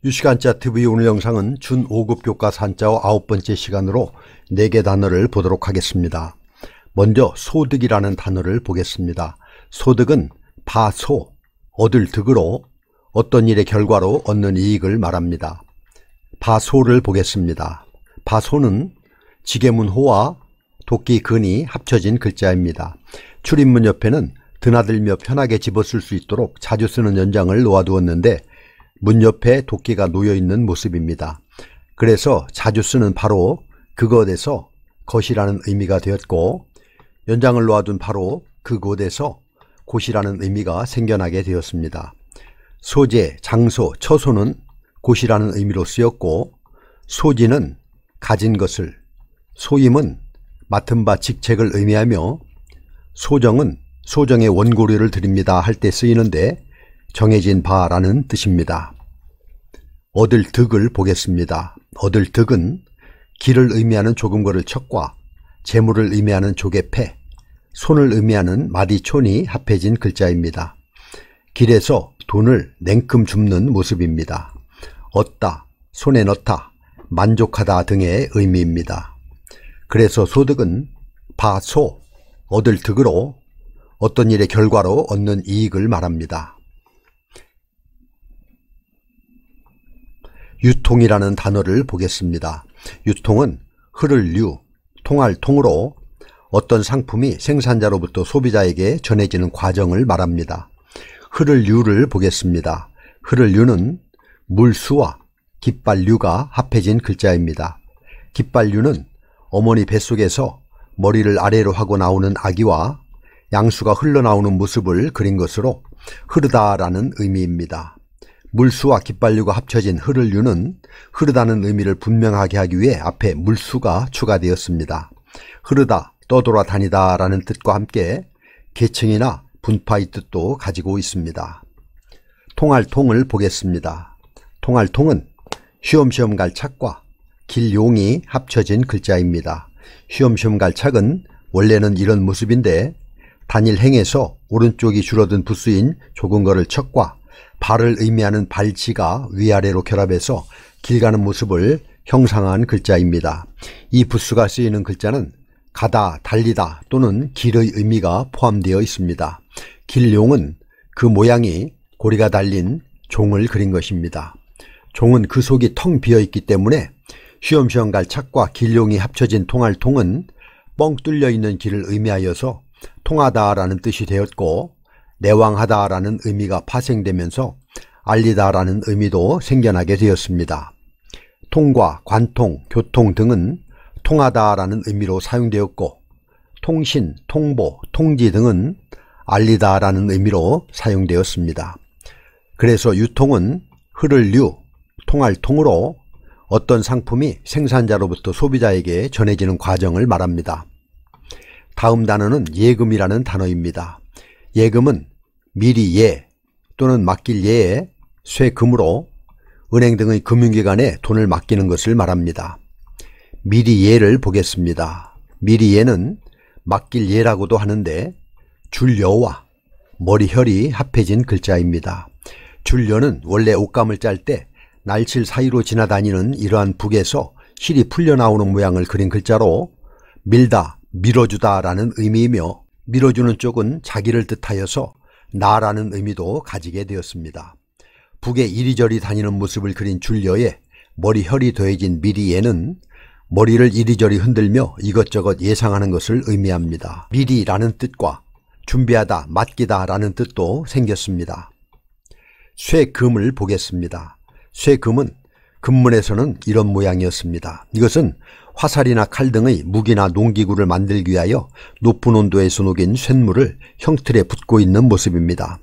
유시간자 TV 오늘 영상은 준 5급 교과서 한자어 9번째 시간으로 4개 단어를 보도록 하겠습니다. 먼저 소득이라는 단어를 보겠습니다. 소득은 바소, 얻을 득으로 어떤 일의 결과로 얻는 이익을 말합니다. 바소를 보겠습니다. 바소는 지게문호와 도끼근이 합쳐진 글자입니다. 출입문 옆에는 드나들며 편하게 집어쓸 수 있도록 자주 쓰는 연장을 놓아두었는데 문 옆에 도끼가 놓여있는 모습입니다. 그래서 자주 쓰는 바로 그것에서 것이라는 의미가 되었고, 연장을 놓아둔 바로 그곳에서 곳이라는 의미가 생겨나게 되었습니다. 소재, 장소, 처소는 곳이라는 의미로 쓰였고, 소지는 가진 것을, 소임은 맡은 바 직책을 의미하며, 소정은 소정의 원고료를 드립니다 할 때 쓰이는데 정해진 바라는 뜻입니다. 얻을 득을 보겠습니다. 얻을 득은 길을 의미하는 조금거를 척과 재물을 의미하는 조개패, 손을 의미하는 마디촌이 합해진 글자입니다. 길에서 돈을 냉큼 줍는 모습입니다. 얻다, 손에 넣다, 만족하다 등의 의미입니다. 그래서 소득은 바소, 얻을 득으로 어떤 일의 결과로 얻는 이익을 말합니다. 유통이라는 단어를 보겠습니다. 유통은 흐를 유, 통할 통으로 어떤 상품이 생산자로부터 소비자에게 전해지는 과정을 말합니다. 흐를 유를 보겠습니다. 흐를 유는 물수와 깃발유가 합해진 글자입니다. 깃발유는 어머니 뱃속에서 머리를 아래로 하고 나오는 아기와 양수가 흘러나오는 모습을 그린 것으로 흐르다라는 의미입니다. 물수와 깃발유가 합쳐진 흐를 유는 흐르다는 의미를 분명하게 하기 위해 앞에 물수가 추가되었습니다. 흐르다, 떠돌아다니다 라는 뜻과 함께 계층이나 분파의 뜻도 가지고 있습니다. 통할 통을 보겠습니다. 통할 통은 쉬엄쉬엄 갈 착과 길용이 합쳐진 글자입니다. 쉬엄쉬엄 갈 착은 원래는 이런 모습인데 단일 행에서 오른쪽이 줄어든 부수인 조근거를 척과 발을 의미하는 발지가 위아래로 결합해서 길 가는 모습을 형상한 글자입니다. 이 부수가 쓰이는 글자는 가다, 달리다 또는 길의 의미가 포함되어 있습니다. 길용은 그 모양이 고리가 달린 종을 그린 것입니다. 종은 그 속이 텅 비어있기 때문에 쉬엄쉬엄 갈 착과 길용이 합쳐진 통할 통은 뻥 뚫려 있는 길을 의미하여서 통하다라는 뜻이 되었고, 내왕하다라는 의미가 파생되면서 알리다라는 의미도 생겨나게 되었습니다. 통과, 관통, 교통 등은 통하다라는 의미로 사용되었고, 통신, 통보, 통지 등은 알리다라는 의미로 사용되었습니다. 그래서 유통은 흐를 유, 통할 통으로 어떤 상품이 생산자로부터 소비자에게 전해지는 과정을 말합니다. 다음 단어는 예금이라는 단어입니다. 예금은 미리 예 또는 맡길 예에 쇠금으로 은행 등의 금융기관에 돈을 맡기는 것을 말합니다. 미리 예를 보겠습니다. 미리 예는 맡길 예라고도 하는데 줄여와 머리혈이 합해진 글자입니다. 줄여는 원래 옷감을 짤 때 날칠 사이로 지나다니는 이러한 북에서 실이 풀려나오는 모양을 그린 글자로 밀다, 밀어주다 라는 의미이며, 밀어주는 쪽은 자기를 뜻하여서 나라는 의미도 가지게 되었습니다. 북에 이리저리 다니는 모습을 그린 줄여에 머리혈이 더해진 미리에는 머리를 이리저리 흔들며 이것저것 예상하는 것을 의미합니다. 미리라는 뜻과 준비하다, 맡기다 라는 뜻도 생겼습니다. 쇠금을 보겠습니다. 쇠금은 금문에서는 이런 모양이었습니다. 이것은 화살이나 칼 등의 무기나 농기구를 만들기 위하여 높은 온도에서 녹인 쇳물을 형틀에 붓고 있는 모습입니다.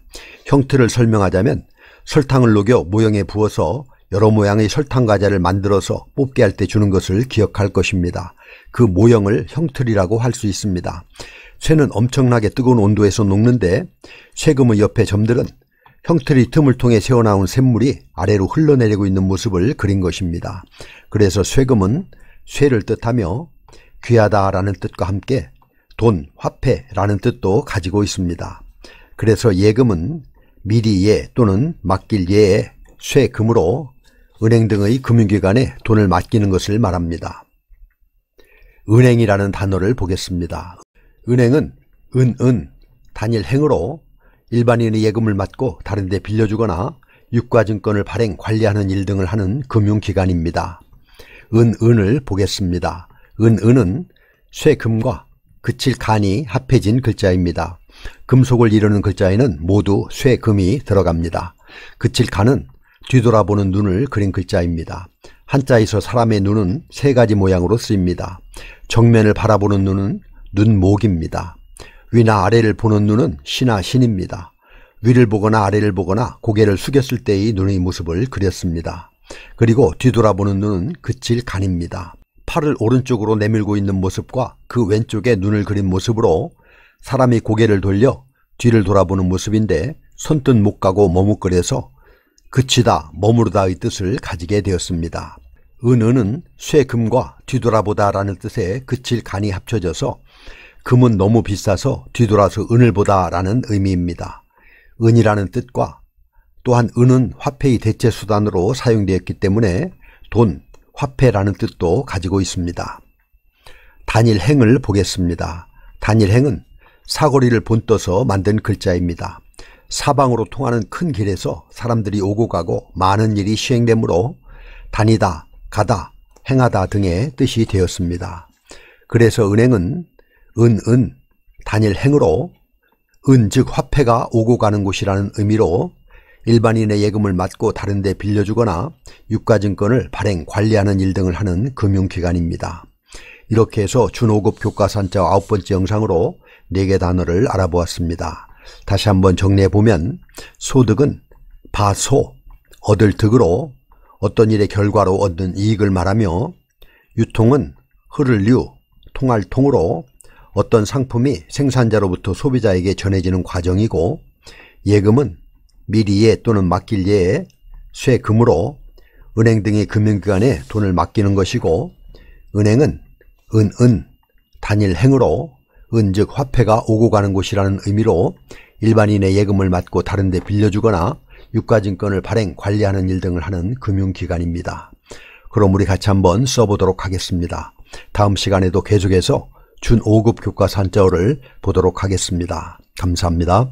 형틀을 설명하자면 설탕을 녹여 모형에 부어서 여러 모양의 설탕 과자를 만들어서 뽑게 할 때 주는 것을 기억할 것입니다. 그 모형을 형틀이라고 할 수 있습니다. 쇠는 엄청나게 뜨거운 온도에서 녹는데 쇠금의 옆에 점들은 형틀이 틈을 통해 새어나온 샘물이 아래로 흘러내리고 있는 모습을 그린 것입니다. 그래서 쇠금은 쇠를 뜻하며 귀하다라는 뜻과 함께 돈, 화폐라는 뜻도 가지고 있습니다. 그래서 예금은 미리 예 또는 맡길 예에 쇠금으로 은행 등의 금융기관에 돈을 맡기는 것을 말합니다. 은행이라는 단어를 보겠습니다. 은행은 단일행으로 일반인의 예금을 맡고 다른 데 빌려주거나 유가증권을 발행, 관리하는 일 등을 하는 금융기관입니다. 은을 보겠습니다. 은은 쇠금과 그칠 간이 합해진 글자입니다. 금속을 이루는 글자에는 모두 쇠금이 들어갑니다. 그칠 간은 뒤돌아보는 눈을 그린 글자입니다. 한자에서 사람의 눈은 세 가지 모양으로 쓰입니다. 정면을 바라보는 눈은 눈목입니다. 위나 아래를 보는 눈은 시나 신입니다. 위를 보거나 아래를 보거나 고개를 숙였을 때의 눈의 모습을 그렸습니다. 그리고 뒤돌아보는 눈은 그칠 간입니다. 팔을 오른쪽으로 내밀고 있는 모습과 그 왼쪽에 눈을 그린 모습으로 사람이 고개를 돌려 뒤를 돌아보는 모습인데 손뜻 못 가고 머뭇거려서 그치다, 머무르다의 뜻을 가지게 되었습니다. 은은 쇠금과 뒤돌아보다 라는 뜻의 그칠 간이 합쳐져서 금은 너무 비싸서 뒤돌아서 은을 보다 라는 의미입니다. 은이라는 뜻과 또한 은은 화폐의 대체 수단으로 사용되었기 때문에 돈, 화폐라는 뜻도 가지고 있습니다. 단일행을 보겠습니다. 단일행은 사거리를 본떠서 만든 글자입니다. 사방으로 통하는 큰 길에서 사람들이 오고 가고 많은 일이 시행되므로 다니다, 가다, 행하다 등의 뜻이 되었습니다. 그래서 은행은 단일행으로 은 즉 화폐가 오고 가는 곳이라는 의미로 일반인의 예금을 맡고 다른 데 빌려주거나 유가증권을 발행, 관리하는 일 등을 하는 금융기관입니다. 이렇게 해서 준5급 교과서 한자 9번째 영상으로 4개 단어를 알아보았습니다. 다시 한번 정리해보면 소득은 바소, 얻을 득으로 어떤 일의 결과로 얻는 이익을 말하며 유통은 흐를 류, 통할 통으로 어떤 상품이 생산자로부터 소비자에게 전해지는 과정이고 예금은 미리 예 또는 맡길 예에 쇠금으로 은행 등의 금융기관에 돈을 맡기는 것이고 은행은 단일행으로 즉 화폐가 오고 가는 곳이라는 의미로 일반인의 예금을 맡고 다른 데 빌려주거나 유가증권을 발행, 관리하는 일 등을 하는 금융기관입니다. 그럼 우리 같이 한번 써보도록 하겠습니다. 다음 시간에도 계속해서 준5급 교과서 한자어를 보도록 하겠습니다. 감사합니다.